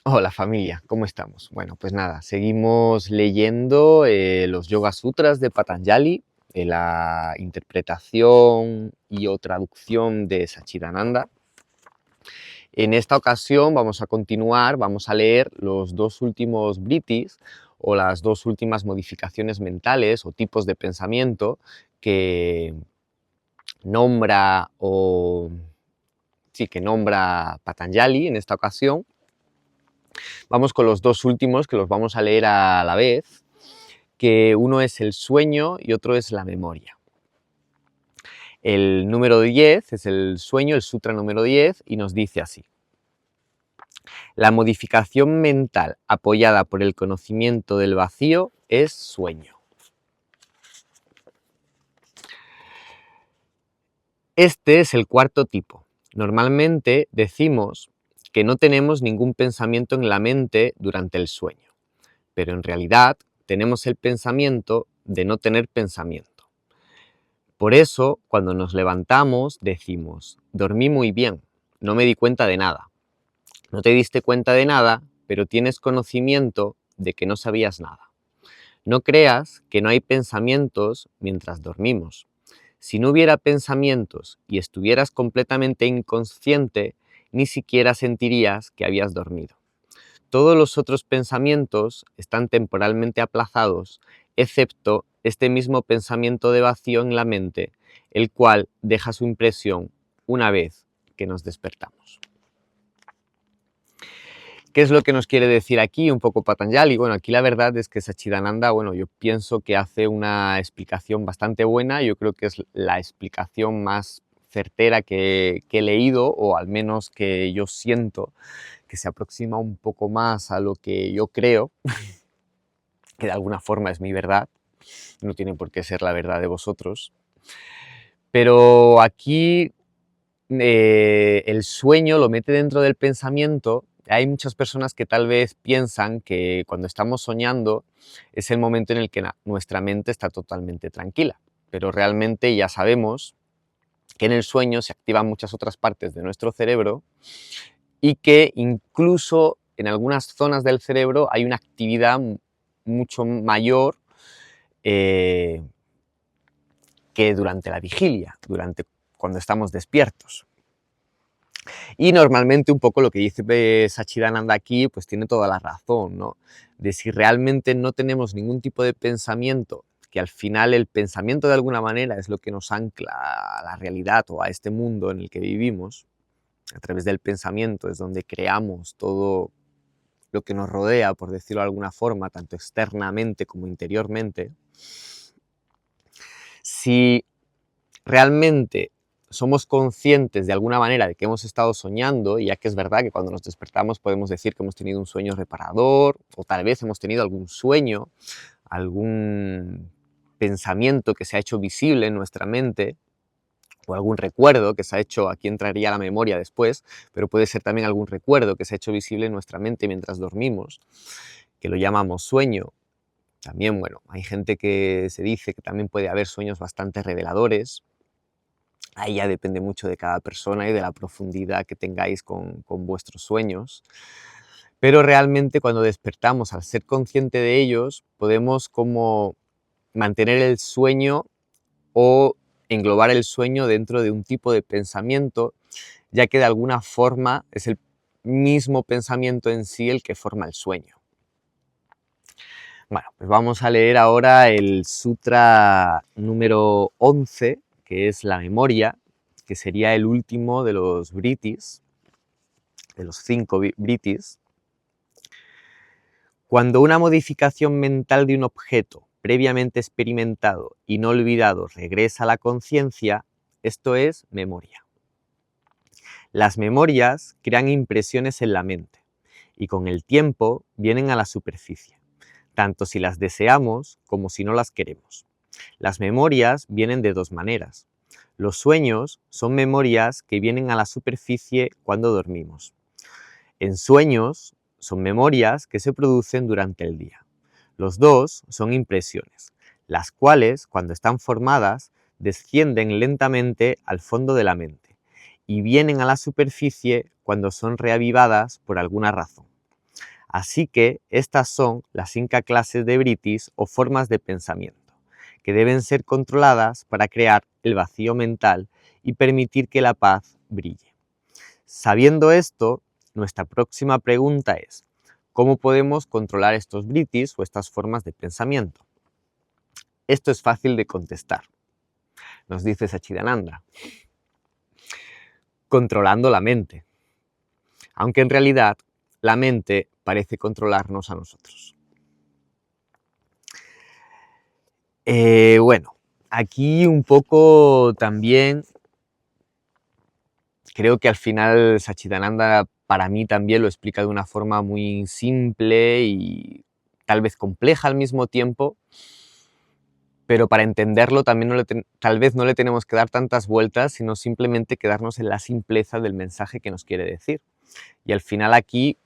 Hola familia, ¿cómo estamos? Bueno, pues nada, seguimos leyendo los Yoga Sutras de Patanjali, la interpretación y o traducción de Sachidananda. En esta ocasión vamos a continuar, vamos a leer los dos últimos vrittis o las dos últimas modificaciones mentales o tipos de pensamiento que nombra que nombra Patanjali en esta ocasión. Vamos con los dos últimos, que los vamos a leer a la vez, que uno es el sueño y otro es la memoria. El número 10 es el sueño, el sutra número 10, y nos dice así: la modificación mental apoyada por el conocimiento del vacío es sueño. Este es el cuarto tipo. Normalmente decimos que no tenemos ningún pensamiento en la mente durante el sueño, pero en realidad tenemos el pensamiento de no tener pensamiento. Por eso, cuando nos levantamos, decimos: dormí muy bien, no me di cuenta de nada. No te diste cuenta de nada, pero tienes conocimiento de que no sabías nada. No creas que no hay pensamientos mientras dormimos. Si no hubiera pensamientos y estuvieras completamente inconsciente, ni siquiera sentirías que habías dormido. Todos los otros pensamientos están temporalmente aplazados, excepto este mismo pensamiento de vacío en la mente, el cual deja su impresión una vez que nos despertamos. ¿Qué es lo que nos quiere decir aquí un poco Patanjali? Bueno, aquí la verdad es que Sachidananda, yo pienso que hace una explicación bastante buena. Yo creo que es la explicación más certera que he leído, o al menos que yo siento que se aproxima un poco más a lo que yo creo, que de alguna forma es mi verdad, no tiene por qué ser la verdad de vosotros. Pero aquí el sueño lo mete dentro del pensamiento. Hay muchas personas que tal vez piensan que cuando estamos soñando es el momento en el que nuestra mente está totalmente tranquila, pero realmente ya sabemos que en el sueño se activan muchas otras partes de nuestro cerebro y que incluso en algunas zonas del cerebro hay una actividad mucho mayor que durante la vigilia, cuando estamos despiertos. Y normalmente un poco lo que dice Sachidananda aquí, pues tiene toda la razón, ¿no? De si realmente no tenemos ningún tipo de pensamiento, que al final el pensamiento de alguna manera es lo que nos ancla a la realidad o a este mundo en el que vivimos. A través del pensamiento es donde creamos todo lo que nos rodea, por decirlo de alguna forma, tanto externamente como interiormente. Si realmente somos conscientes de alguna manera de que hemos estado soñando, ya que es verdad que cuando nos despertamos podemos decir que hemos tenido un sueño reparador, o tal vez hemos tenido algún sueño, algún pensamiento que se ha hecho visible en nuestra mente, o algún recuerdo que se ha hecho, aquí entraría la memoria después, pero puede ser también algún recuerdo que se ha hecho visible en nuestra mente mientras dormimos, que lo llamamos sueño. También, hay gente que se dice que también puede haber sueños bastante reveladores. Ahí ya depende mucho de cada persona y de la profundidad que tengáis con vuestros sueños. Pero realmente cuando despertamos, al ser consciente de ellos, podemos como mantener el sueño o englobar el sueño dentro de un tipo de pensamiento, ya que de alguna forma es el mismo pensamiento en sí el que forma el sueño. Bueno, pues vamos a leer ahora el sutra número 11, que es la memoria, que sería el último de los vrittis, de los 5 vrittis. Cuando una modificación mental de un objeto previamente experimentado y no olvidado regresa a la conciencia, esto es memoria. Las memorias crean impresiones en la mente y con el tiempo vienen a la superficie, tanto si las deseamos como si no las queremos. Las memorias vienen de dos maneras. Los sueños son memorias que vienen a la superficie cuando dormimos. En sueños son memorias que se producen durante el día. Los dos son impresiones, las cuales, cuando están formadas, descienden lentamente al fondo de la mente y vienen a la superficie cuando son reavivadas por alguna razón. Así que estas son las 5 clases de vritis o formas de pensamiento, que deben ser controladas para crear el vacío mental y permitir que la paz brille. Sabiendo esto, nuestra próxima pregunta es, ¿cómo podemos controlar estos vritis o estas formas de pensamiento? Esto es fácil de contestar, nos dice Sachidananda, controlando la mente, aunque en realidad la mente parece controlarnos a nosotros. Bueno, aquí un poco también creo que al final Sachidananda para mí también lo explica de una forma muy simple y tal vez compleja al mismo tiempo, pero para entenderlo también tal vez no le tenemos que dar tantas vueltas, sino simplemente quedarnos en la simpleza del mensaje que nos quiere decir. Y al final aquí,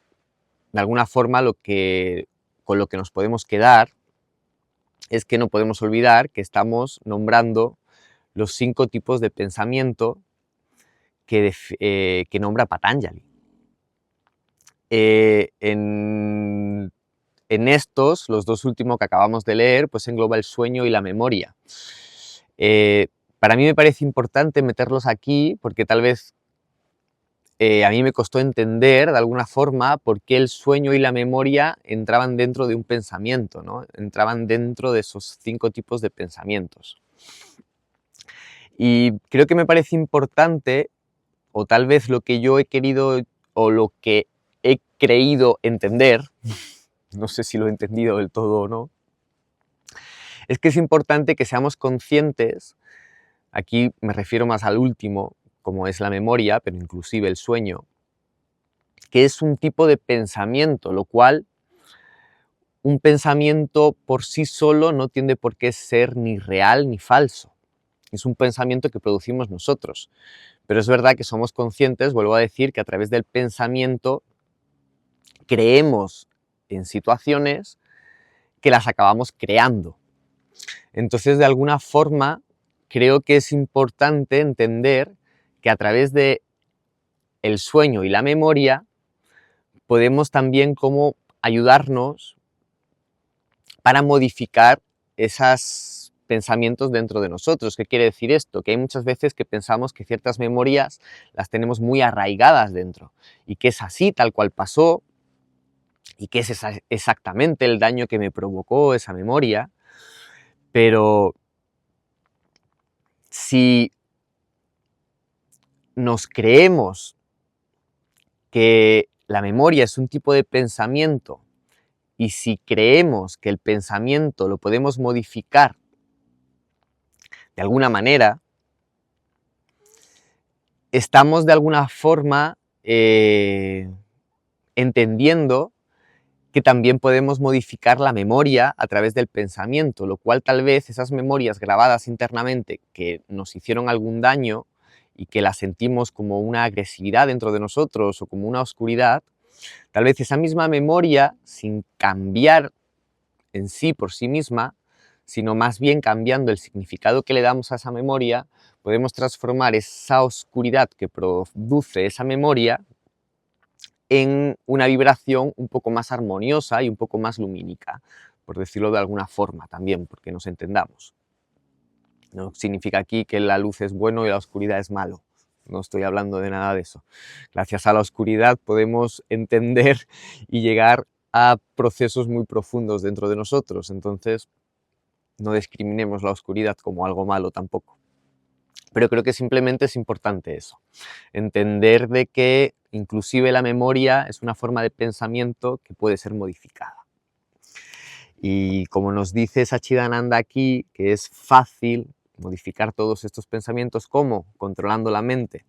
de alguna forma, con lo que nos podemos quedar es que no podemos olvidar que estamos nombrando los 5 tipos de pensamiento que nombra Patanjali. En estos, los 2 últimos que acabamos de leer, pues engloba el sueño y la memoria. Para mí me parece importante meterlos aquí porque tal vez a mí me costó entender de alguna forma por qué el sueño y la memoria entraban dentro de un pensamiento, ¿no? Entraban dentro de esos 5 tipos de pensamientos. Y creo que me parece importante, o tal vez lo que yo he querido o lo que he creído entender, no sé si lo he entendido del todo o no, es que es importante que seamos conscientes, aquí me refiero más al último, como es la memoria, pero inclusive el sueño, que es un tipo de pensamiento, lo cual un pensamiento por sí solo no tiene por qué ser ni real ni falso. Es un pensamiento que producimos nosotros. Pero es verdad que somos conscientes, vuelvo a decir, que a través del pensamiento creemos en situaciones que las acabamos creando. Entonces, de alguna forma, creo que es importante entender que a través de el sueño y la memoria podemos también como ayudarnos para modificar esos pensamientos dentro de nosotros. ¿Qué quiere decir esto? Que hay muchas veces que pensamos que ciertas memorias las tenemos muy arraigadas dentro y que es así, tal cual pasó, y que es exactamente el daño que me provocó esa memoria, pero si nos creemos que la memoria es un tipo de pensamiento y si creemos que el pensamiento lo podemos modificar de alguna manera, estamos de alguna forma entendiendo que también podemos modificar la memoria a través del pensamiento, lo cual tal vez esas memorias grabadas internamente que nos hicieron algún daño y que las sentimos como una agresividad dentro de nosotros o como una oscuridad, tal vez esa misma memoria, sin cambiar en sí por sí misma, sino más bien cambiando el significado que le damos a esa memoria, podemos transformar esa oscuridad que produce esa memoria en una vibración un poco más armoniosa y un poco más lumínica, por decirlo de alguna forma también, porque nos entendamos. No significa aquí que la luz es bueno y la oscuridad es malo. No estoy hablando de nada de eso. Gracias a la oscuridad podemos entender y llegar a procesos muy profundos dentro de nosotros. Entonces, no discriminemos la oscuridad como algo malo tampoco. Pero creo que simplemente es importante eso, entender de que inclusive la memoria es una forma de pensamiento que puede ser modificada. Y como nos dice Sachidananda aquí, que es fácil modificar todos estos pensamientos, ¿cómo? Controlando la mente.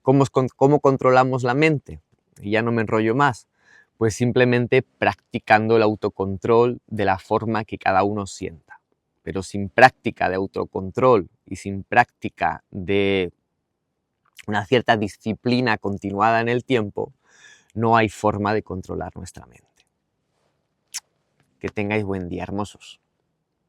¿Cómo controlamos la mente? Y ya no me enrollo más. Pues simplemente practicando el autocontrol de la forma que cada uno sienta. Pero sin práctica de autocontrol y sin práctica de una cierta disciplina continuada en el tiempo, no hay forma de controlar nuestra mente. Que tengáis buen día, hermosos.